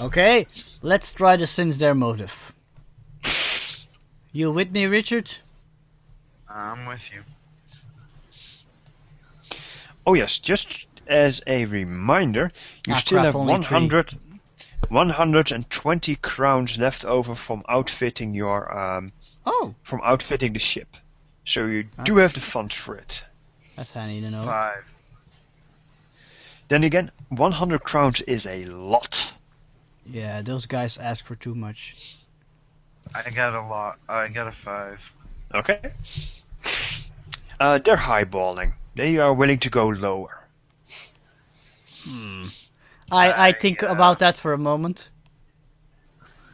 Okay, let's try to sense their motive. You with me, Richard? I'm with you. Oh yes, just as a reminder, you still crap, have only 120 crowns left over from outfitting your from outfitting the ship. So you do have the funds for it. That's handy to know. 5. Then again, 100 crowns is a lot. Yeah, those guys ask for too much. I got a lot. I got a 5. Okay. They're highballing. They are willing to go lower. I think about that for a moment.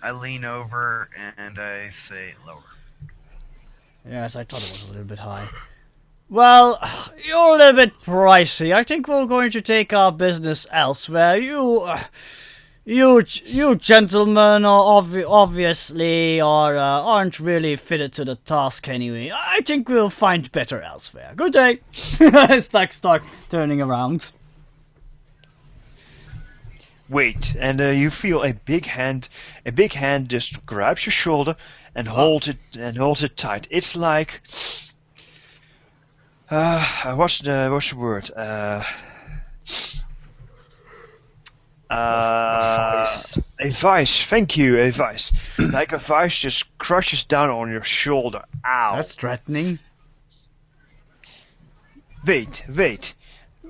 I lean over and I say lower. Yes, I thought it was a little bit high. Well, you're a little bit pricey. I think we're going to take our business elsewhere. You gentlemen obviously aren't really fitted to the task anyway. I think we'll find better elsewhere. Good day. Start turning around. Wait, and you feel a big hand just grabs your shoulder and holds it tight. It's like what's the word? A vice. Thank you, a vice. Like a vice just crushes down on your shoulder. Ow. That's threatening. Wait.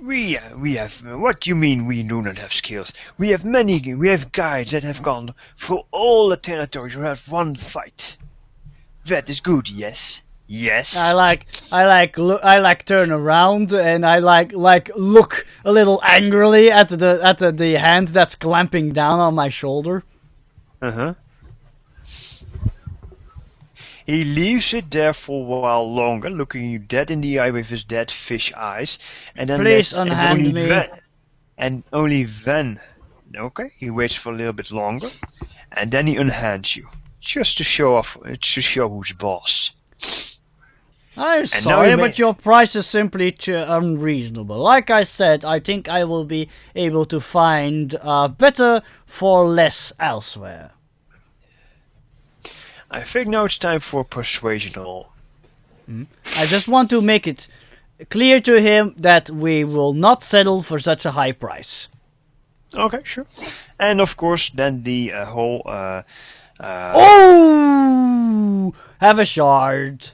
We have. What do you mean we do not have skills? We have guides that have gone through all the territories who have one fight. That is good, yes. Yes. I like turn around and I like look a little angrily at the hand that's clamping down on my shoulder. Uh-huh. He leaves it there for a while longer, looking you dead in the eye with his dead fish eyes, and then Please unhand me. And only then, okay, he waits for a little bit longer, and then he unhands you, just to show who's boss. I'm sorry, but your price is simply too unreasonable. Like I said, I think I will be able to find better for less elsewhere. I think now it's time for persuasion roll. I just want to make it clear to him that we will not settle for such a high price. Okay, sure. And of course, then the whole... Oh! Have a shard.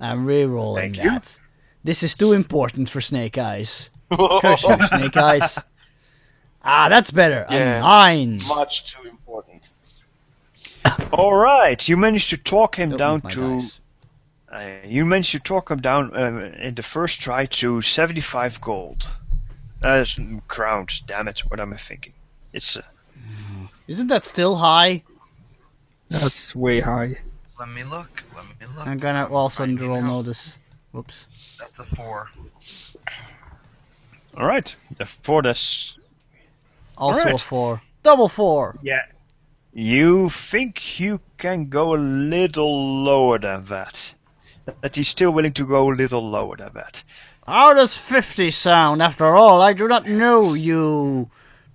I'm re-rolling that. This is too important for Snake Eyes. Curse you, Snake Eyes. That's better. Yeah. A 9. Much too important. Alright, you managed to talk him down move my to... dice. You managed to talk him down in the first try to 75 gold. Crowns, damn it, what am I thinking? It's... Isn't that still high? That's way high. Let me look. I'm gonna also roll notice. Whoops. That's a 4. Alright, the 4 that's... Also Alright. a 4. Double 4. Yeah. You think you can go a little lower than that. That he's still willing to go a little lower than that. How does 50 sound? After all, I do not know you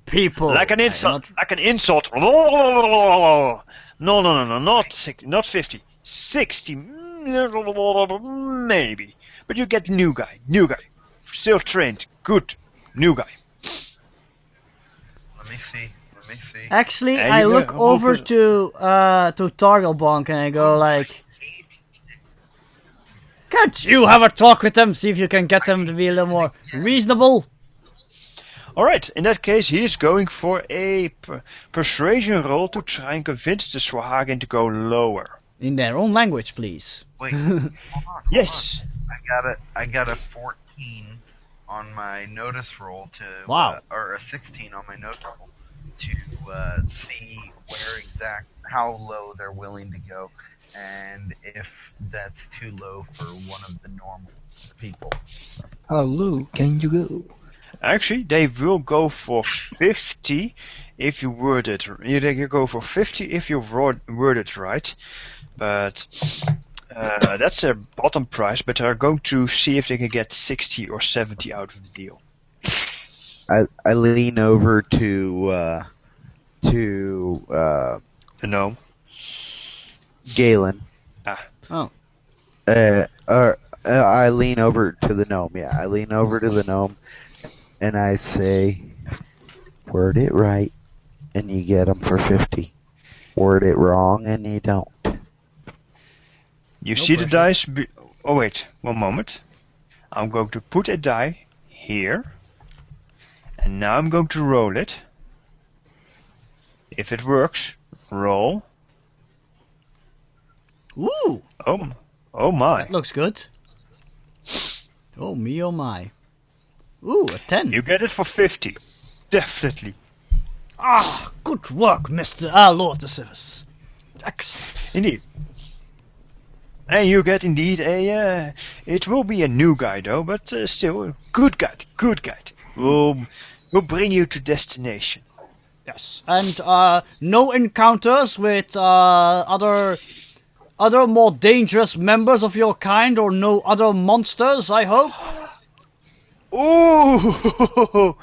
people. Like an insult. Like an insult. No, not 60, not 50. 60, maybe. But you get new guy. Still trained. Good. New guy. Let me see. Actually, Yeah, I you look go. over to Targelbonk and I go like, can't you have a talk with them? See if you can get them to be a little more reasonable. Alright, in that case, he is going for a persuasion roll to try and convince the Swahagin to go lower. In their own language, please. Wait. Hold on. Yes. I got a 14 on my notice roll to... Wow. Or a 16 on my notice roll to see how low they're willing to go, and if that's too low for one of the normal people. How low can you go? Actually, they will go for 50 if you word it. They can go for 50 if you word it right, but that's their bottom price. But they're going to see if they can get 60 or 70 out of the deal. I lean over to to The gnome. Galen. Oh. I lean over to the gnome. Yeah, I lean over to the gnome, and I say, "Word it right, and you get them for 50. Word it wrong, and you don't." You No see the pressure. dice. Oh wait, one moment. I'm going to put a die here, and now I'm going to roll it. If it works, roll. Ooh, Oh my! that looks good. Oh me, oh my. Ooh, a 10. You get it for 50, definitely. Ah, good work, Mr. Lord Decimus. Excellent. Indeed. And you get indeed a. It will be a new guide though, but still a good guide. Good guide. Will bring you to destination. Yes, and no encounters with other more dangerous members of your kind, or no other monsters, I hope? Ooh!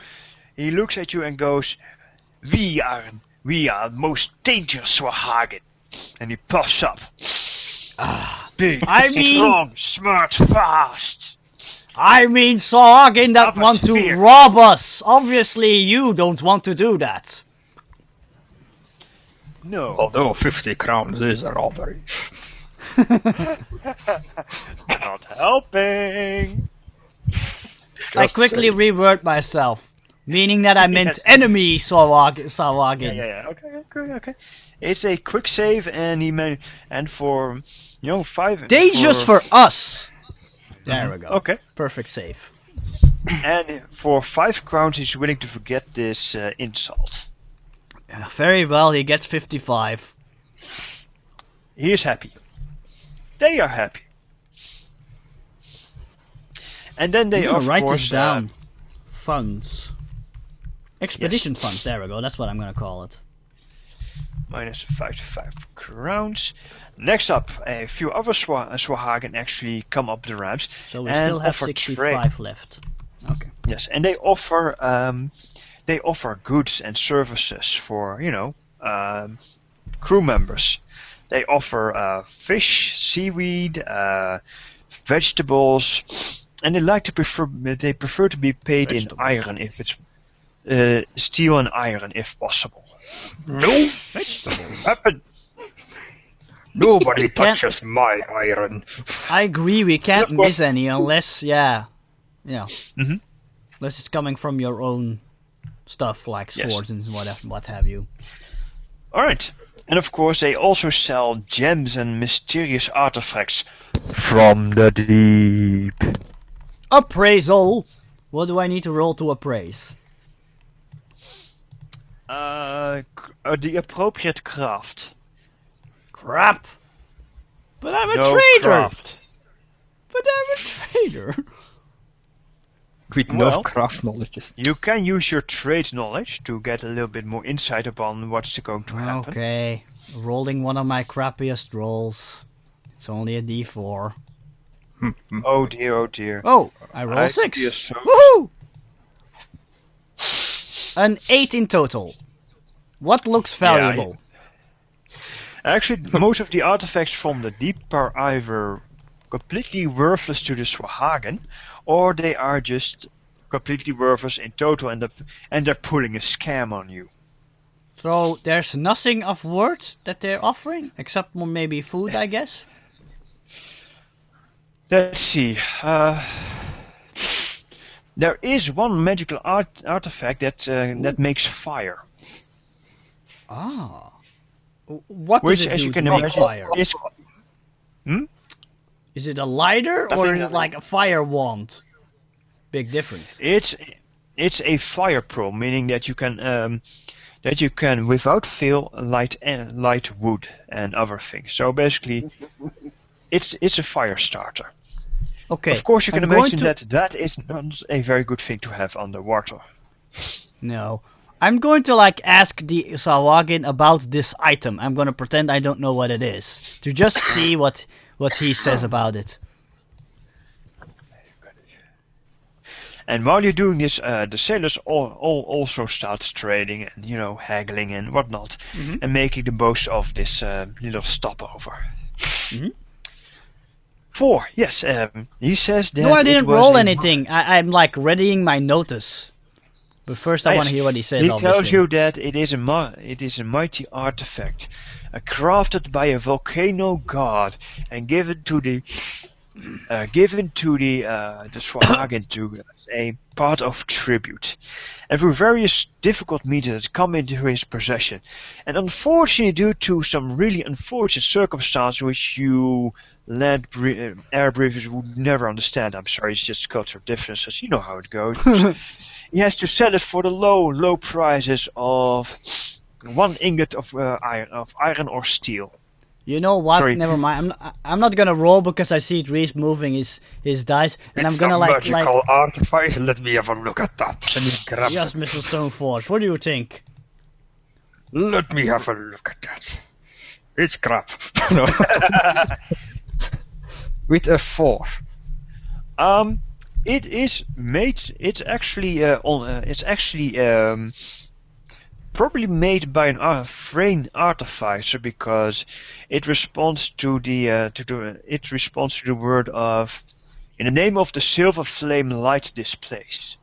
He looks at you and goes, We are most dangerous Swahagen. And he puffs up. Big, I mean- strong, smart, fast. I mean Sargin that Upper want to sphere. rob us. Obviously you don't want to do that. No. Although 50 crowns is a robbery. Not helping. I Just quickly saying. reword myself, meaning that I meant Yes. enemy Sargin. Yeah. Okay. It's a quick save, and and for 5. Dangerous for us. There we go. Okay. Perfect save. And for 5 crowns, he's willing to forget this insult. Very well, he gets 55. He is happy. They are happy. And then they I'm gonna of write course this down. Funds. Expedition funds, there we go, that's what I'm gonna call it. minus 5 crowns. Next up, a few other Swahagen actually come up the ramps. So we and still have offer 65 left. Okay. Yes, and they offer goods and services for crew members. They offer fish, seaweed, vegetables, and they prefer to be paid Vegetables. in iron if it's steel and iron if possible. No Vegetables. Weapon. Nobody can't- touches my iron. I agree, we can't Of course. miss any unless, Mhm. unless it's coming from your own stuff like Yes. swords and what have you. All right, and of course they also sell gems and mysterious artifacts from the deep. Appraisal! What do I need to roll to appraise? The appropriate craft. Crap! But I'm a No trader! craft. But I'm a trader! With Well- no craft knowledge. You can use your trade knowledge to get a little bit more insight upon what's going to happen. Okay, rolling one of my crappiest rolls. It's only a d4. Oh dear. Oh, I roll I 6. feel so- Woohoo! An 8 in total. What looks valuable? Actually, most of the artifacts from the deep are either completely worthless to the Swahagen, or they are just completely worthless in total, and they're pulling a scam on you. So there's nothing of worth that they're offering, except maybe food, I guess? Let's see. There is one magical artifact that makes fire, Ah. What which, does it as do you to can make imagine, fire? is Is it a lighter I or think is it like a fire wand? Big difference. it's a fire pro, meaning that you can without fail light wood and other things. So basically, it's a fire starter. Okay. Of course, you can I'm going imagine that is not a very good thing to have underwater. No. I'm going to ask the Sawagin about this item. I'm going to pretend I don't know what it is. To just see what he says about it. And while you're doing this, the sailors all also start trading and haggling and whatnot, and making the most of this little stopover. 4, yes. He says that. No, I didn't roll a anything. I'm like readying my notice. But first, I want to hear what he says. He obviously. tells you that it is a mighty artifact, crafted by a volcano god and given to the Swahagan to as a part of tribute, and through various difficult means it has come into his possession. And unfortunately, due to some really unfortunate circumstances which you air briefers would never understand, I'm sorry, it's just cultural differences, you know how it goes. He has to sell it for the low prices of 1 ingot of iron or steel. You know what? Sorry. Never mind. I'm not gonna roll because I see Reese moving his dice, and It's I'm gonna some like magical artifice. Let me have a look at that. Let me grab yes, it. Mr. Stoneforge. What do you think? Let me have a look at that. It's crap. No. With a 4. It is made. It's actually probably made by an Frame artificer, because it responds to the word of, in the name of the silver flame light displays.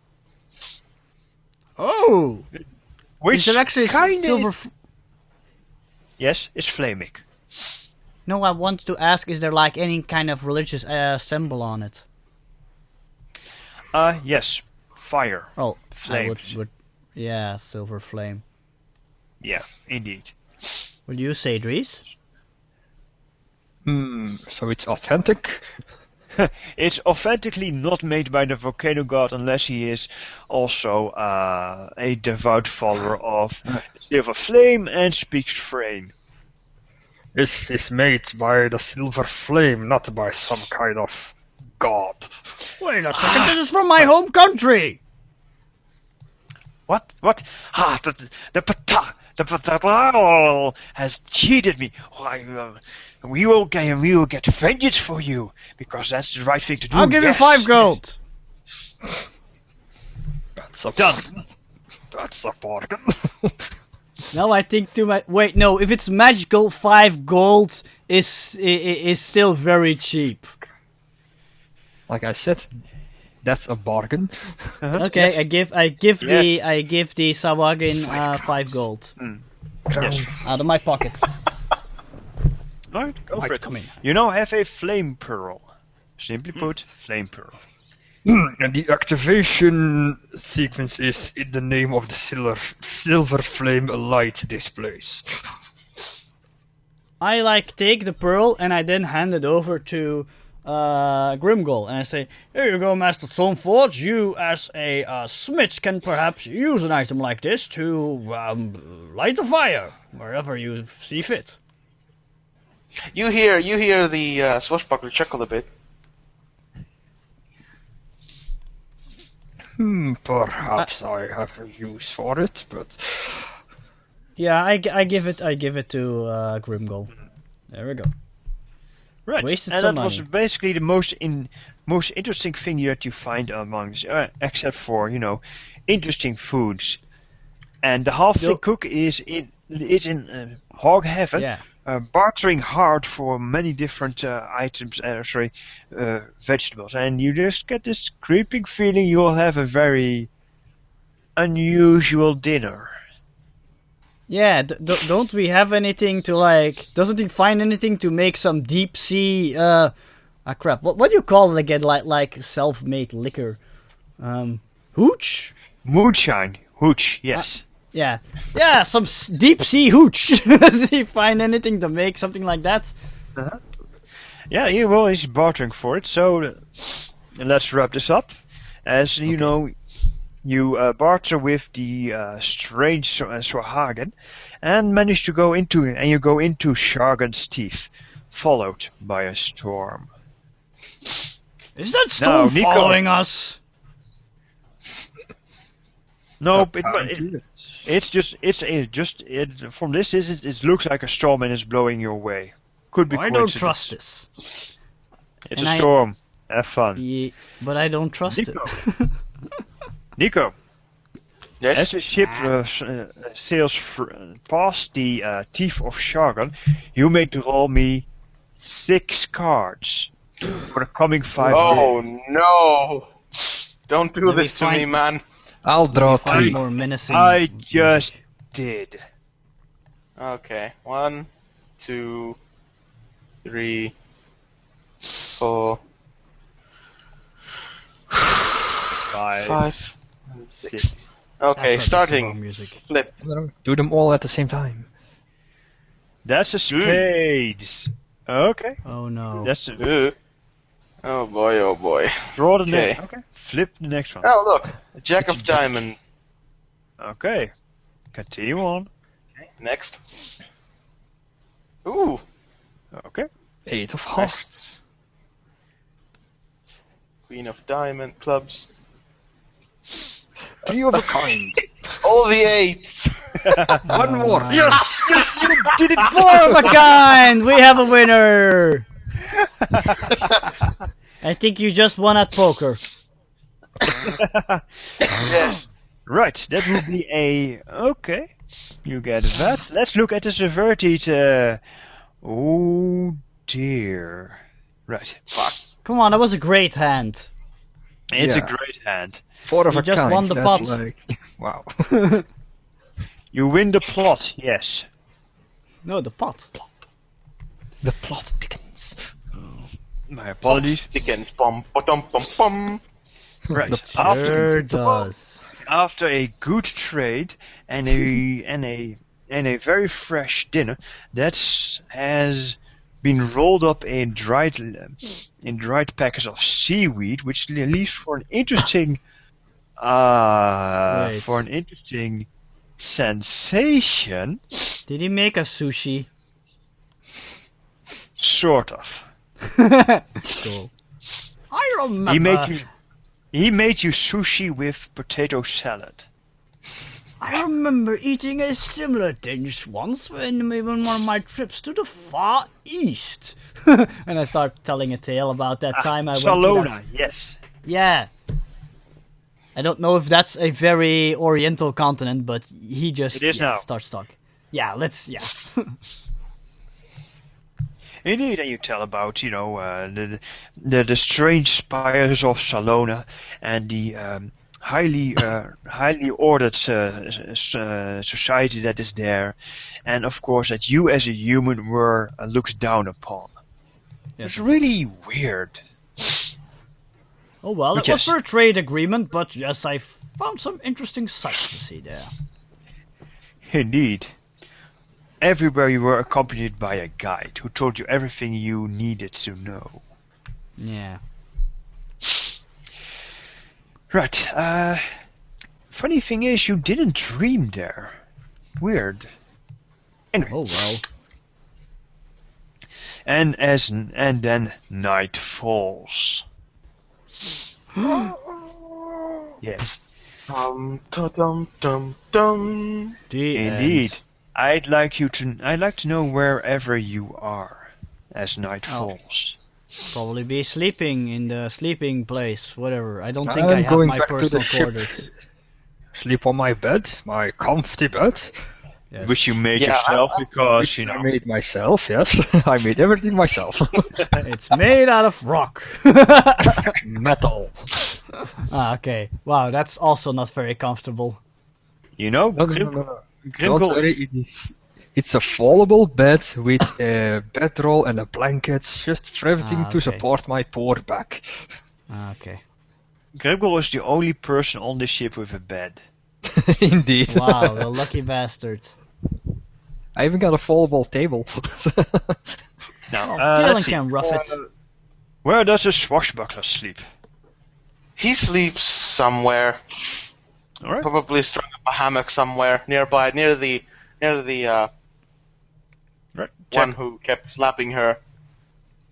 Oh, Which is there actually kinda silver? Yes, it's flaming. No, I want to ask: is there like any kind of religious symbol on it? Yes, fire. Oh, Flames. I would, yeah, silver flame. Yeah, indeed. Will you say, Dries? So it's authentic. It's authentically not made by the volcano god, unless he is also a devout follower of the silver flame and speaks Frame. This is made by the silver flame, not by some kind of god. Wait a second, this is from my home country! What? The Patal has cheated me. We will get vengeance for you, because that's the right thing to do. I'll give you 5 gold! That's a Done. That's a bargain. Now I think to my... Wait, no, if it's magical, 5 gold is still very cheap. Like I said, that's a bargain. Okay, Yes. I give Yes. the Sawagin 5 gold. Yes. Out of my pockets. Alright, go for it. Come in. You now have a flame pearl. Simply put, flame pearl. And the activation sequence is in the name of the silver flame light displays. I take the pearl and I then hand it over to Grimgol, and I say, "Here you go, Master Stoneforge. You, as a smith, can perhaps use an item like this to light a fire wherever you see fit." You hear the swashbuckler chuckle a bit. Perhaps I have a use for it, but Yeah, I give it to Grimgol. There we go. Right, Wasted and some that was money. basically the most interesting thing that you find among this, except for interesting foods. And the halfling cook is in hog heaven, Yeah. bartering hard for many different items, vegetables, and you just get this creeping feeling you'll have a very unusual dinner. Yeah, don't we have anything to doesn't he find anything to make some deep sea, crap, what do you call it again, like self-made liquor? Hooch? Moonshine, hooch, yes. Yeah, some deep sea hooch. Does he find anything to make something like that? Yeah, he's bartering for it, so let's wrap this up. As you know, you barter with the strange Swahagan and manage to go into Shargan's teeth, followed by a storm. Is that storm Nico. following us? No, from this it looks like a storm and it's blowing your way. Could be I coincidence. don't trust this. It's And a storm. Have fun. Yeah, but I don't trust Nico. it. Nico, Yes. as the ship sails past the Thief of Shargon, you may roll me 6 cards for the coming 5 Oh days. no! Don't do Let me this to me, find- man. I'll draw You find 3. more menacing. I just did. Okay, 1, 2, 3, 4, 5, 5, 6. 6. Okay, That starting. wrong music. Flip. Do them all at the same time. That's a spades. Okay. Oh no. That's a Oh boy, oh boy. draw the Okay. next. Okay. Flip the next one. Oh look, a Jack of Diamonds. Okay. Continue on. Next. Ooh, Okay. 8 of hearts. next. Queen of Diamond clubs. 3 of a kind. All the 8s. One more. no. Yes! Yes, you did it! 4 of a kind! We have a winner! I think you just won at poker. Yes. Right, that would be a... Okay, you get that. Let's look at the severity. Oh dear. Right, Come on, that was a great hand. it's a Yeah. great hand. 4 of You a just kind. won the that's pot. Like, wow. You win the plot, yes. No, the pot. The plot thickens. My apologies. Dickens. Bum, ba-dum, bum, bum. Right, Sure does. after a good trade and a very fresh dinner that has been rolled up in dried packets of seaweed, which leaves for an interesting Wait. sensation, Did he make a sushi? sort of. Cool. I remember. He made you sushi with potato salad. I remember eating a similar dish once when one of my trips to the Far East. And I start telling a tale about that time I went to Salona, that. yes. Yeah. I don't know if that's a very oriental continent, but he just It is now. starts talking. Yeah, yeah. Indeed, and you tell about, the strange spires of Salona and the highly ordered society that is there, and of course that you as a human were looked down upon. It's really weird. Oh well, But it was yes. for a trade agreement, but yes, I found some interesting sights to see there. Indeed. Everywhere you were accompanied by a guide who told you everything you needed to know. Yeah. Right, funny thing is you didn't dream there. Weird. Anyway. Oh well. And then night falls. Yes, Dum, dum, dum, dum. The indeed. end. I'd like to know wherever you are as night falls. Probably be sleeping in the sleeping place, whatever. I don't think I'm I have going my back to the personal ship. quarters. Sleep on my bed, my comfy bed. Yes. Which you made Yeah, yourself because, Which I made myself, yes. I made everything myself. It's made out of rock. Metal. Okay. Wow, that's also not very comfortable. No. Don't Grimkel worry, it's a foldable bed with a bedroll and a blanket, just for everything to okay. support my poor back. Okay. Grimkel is the only person on the ship with a bed. Indeed. Wow, the lucky bastard. I even got a foldable table. Now, Galen let's see. can rough it. Where does a swashbuckler sleep? He sleeps somewhere, All right. probably strung up a hammock somewhere nearby, near the Right. one who kept slapping her.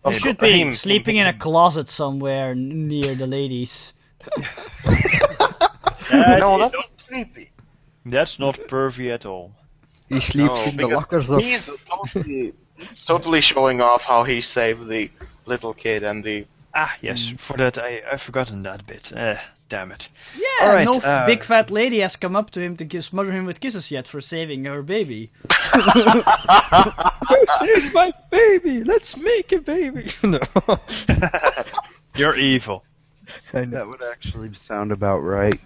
You Of should course, be him. sleeping in a closet somewhere near the ladies. No, that's creepy. That's not pervy at all. He sleeps No, in the because lockers of... He's totally showing off how he saved the little kid and the Ah, yes. For that, I've forgotten that bit. Damn it. Yeah, All right, no big fat lady has come up to him to smother him with kisses yet for saving her baby. You saved my baby! Let's make a baby! No. You're evil. I know. That would actually sound about right.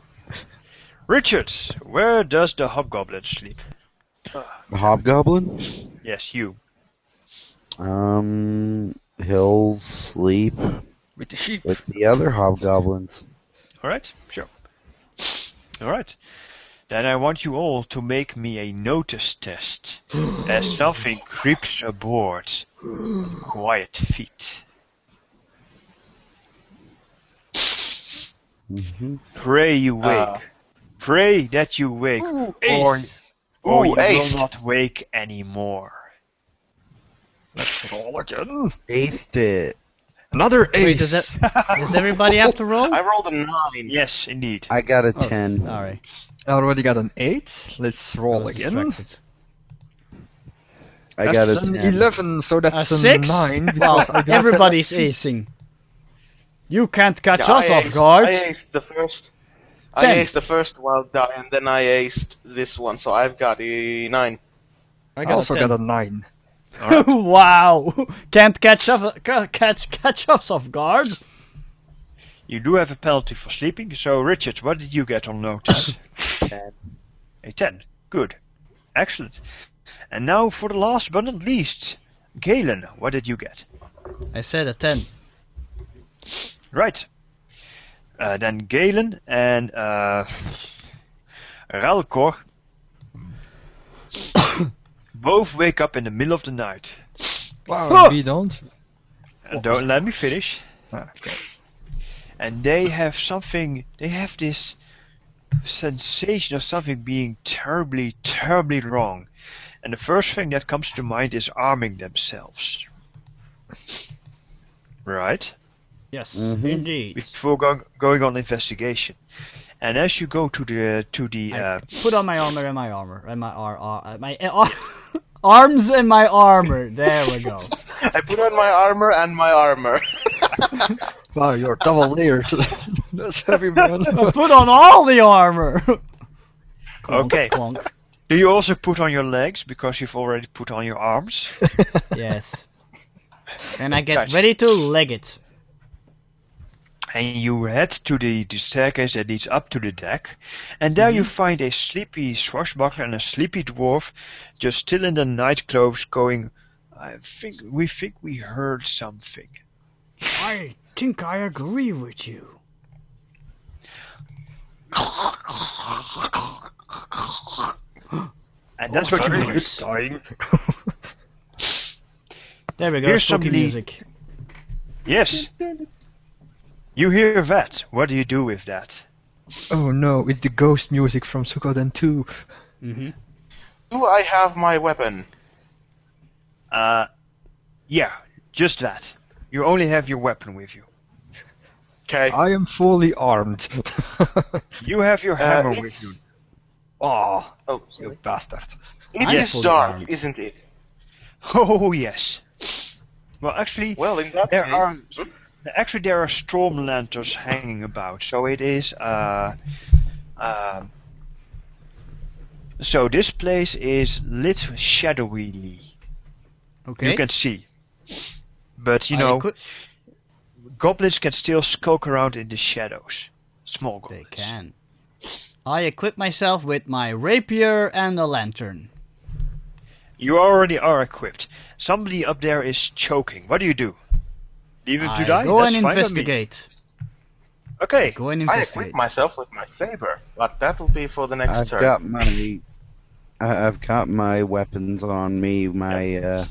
Richard, where does the hobgoblin sleep? The hobgoblin? Yes, you. He'll sleep With the sheep. with the other hobgoblins. Alright, sure. Alright. Then I want you all to make me a notice test. As something creeps aboard. Quiet feet. Pray you wake. Pray that you wake. Ooh, or ace. or Ooh, you ace. will not wake anymore. Let's roll again. Aced it. Another ace. Wait, does everybody have to roll? I rolled a 9. Yes, indeed. I got a Oh, 10. Sorry. I already got an 8. Let's I roll was again. distracted. I got a That's an 10. 11, so A that's a 6? 9. Well, because I got everybody's acing. You can't catch Yeah, us I off aced- guard. I aced the first. Ten. I aced the first wild die, and then I aced this one, so I've got a 9. I I got also a 10. got a 9. Wow! Can't catch us off guard. You do have a penalty for sleeping, so Richard, what did you get on notice? 10. A 10. Good. Excellent. And now for the last but not least, Galen, what did you get? I said a 10. Right. Then Galen and Ralkor both wake up in the middle of the night. Wow, Huh. we don't. Don't let me finish. Okay. And they have this sensation of something being terribly, terribly wrong. And the first thing that comes to mind is arming themselves. Right? Yes, Mhm. indeed. Before going on investigation. And as you go to the I put on my armor and my armor and my arms and my armor. There we go. I put on my armor and my armor. Wow, you're double layered. That's heavy, man. I put on all the armor. Clonk, Okay. clonk. Do you also put on your legs because you've already put on your arms? Yes. And I get Guys. ready to leg it. And you head to the staircase that leads up to the deck, and there you find a sleepy swashbuckler and a sleepy dwarf just still in the night clothes going, we think we heard something. I think I agree with you. And that's what you hear. Nice. Dying. There we go. Here's Spooky some music. Yes. You hear that. What do you do with that? Oh no, it's the ghost music from Suikoden 2. Mm-hmm. Do I have my weapon? Yeah, just that. You only have your weapon with you. Okay. I am fully armed. You have your hammer it's- with you. Oh, Oh, you sorry. bastard. It I'm is fully dark, armed. isn't it? Oh yes. Well, actually, Well, in that there case... are there are storm lanterns hanging about, so it is so this place is lit shadowily. Okay. You can see, but you I know, equi- goblins can still skulk around in the shadows. Small they goblins. can. I equip myself with my rapier and a lantern. You already are equipped. Somebody up there is choking. What do you do? Leave him to I die? go That's and fine with me. investigate. Okay. Go and I investigate. equip myself with my saber, but that'll be for the next I've turn. got my weapons on me, my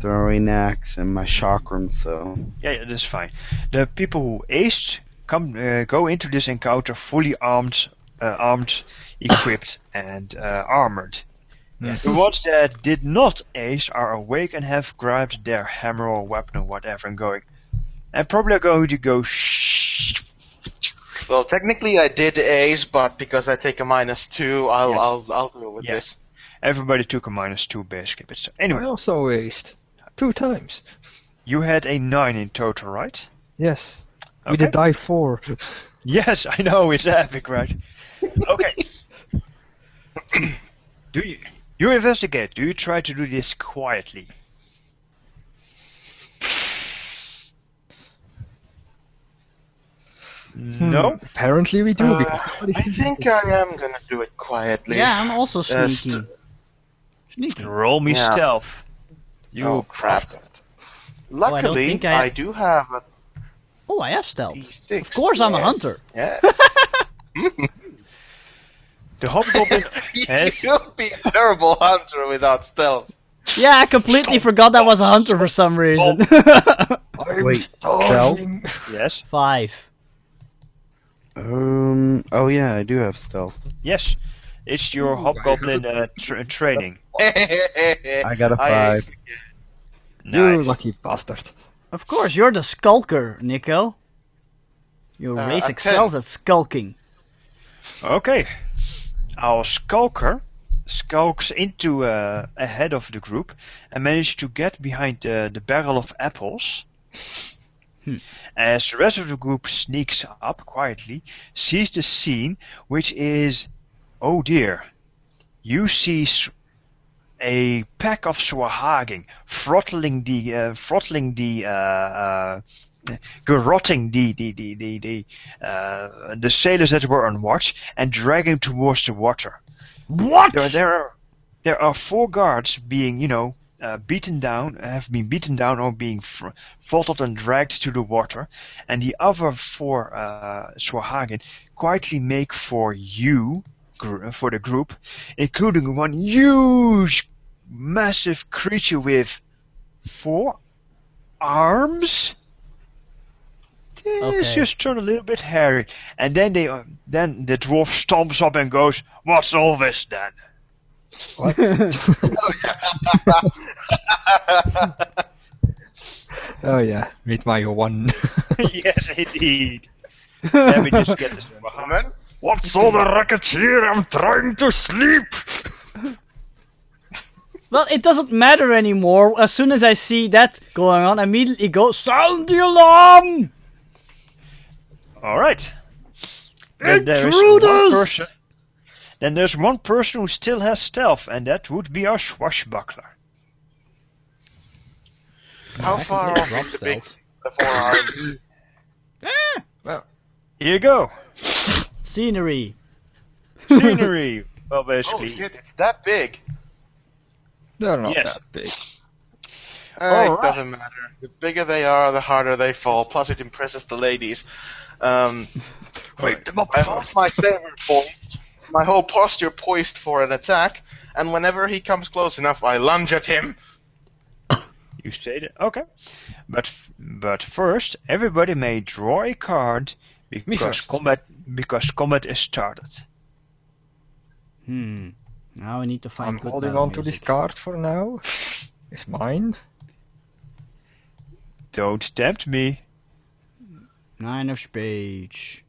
throwing axe and my chakram, so Yeah, that's fine. The people who aced go into this encounter fully armed, equipped, and armored. Yes. The ones that did not ace are awake and have grabbed their hammer or weapon or whatever and going. And probably are going to go Well, technically I did ace, but because I take a -2, I'll deal with Yes. this. Everybody took a -2 basically. But so, I anyway, also aced. 2 times. you had a 9 in total, right? Yes. Okay. With a die 4. Yes, I know, it's epic, right? Okay. You investigate. Do you try to do this quietly? No? Apparently we do. because I think I am gonna do it quietly. Yeah, I'm also Just- sneaking. Sneaking. Roll me Yeah. stealth. You Oh, crap. bastard. Luckily, think I- I do have a Oh, I have stealth. D6. Of course, I'm a yes. hunter. Yeah. The hobgoblin has... You'd be a terrible hunter without stealth. Yeah, I completely forgot I was a hunter for some reason. I'm Wait, starving. Yes, 5. Oh yeah, I do have stealth. yes. It's your hobgoblin training. I got a I 5. aced again. You Nice. lucky bastard. Of course, you're the skulker, Nico. Your race a excels 10. at skulking. Okay. Our skulker skulks into ahead of the group and manages to get behind the barrel of apples. As the rest of the group sneaks up quietly, sees the scene, which is, oh dear, you see a pack of Swahagin garroting the sailors that were on watch and dragging towards the water. What? There are 4 guards being, beaten down, have been beaten down or being throttled and dragged to the water, and the other 4 Swahagin quietly make for you, for the group, including one huge, massive creature with 4 arms. It's Okay. just turned a little bit hairy, and then then the dwarf stomps up and goes, "What's all this then?" What? Oh yeah, with my 1. Yes, indeed. Let me just get this behind. What's all the racket here? I'm trying to sleep. Well, it doesn't matter anymore. As soon as I see that going on, I immediately go, sound the alarm! All right. Then there is one Intruders! person. Then there's one person who still has stealth, and that would be our swashbuckler. How far off is the big the 4 arms? Here you go. Scenery. Scenery. Well, Oh basically. shit, it's that big. They're not Yes. that big. Alright. It doesn't matter. The bigger they are, the harder they fall. Plus, it impresses the ladies. Wake them up I fast. hold my saber poised, my whole posture poised for an attack, and whenever he comes close enough, I lunge at him. You stated okay, but first, everybody may draw a card because combat is started. Now I need to find I'm good holding battle on to this music. card for now. It's mine. Don't tempt me. 9 of spades.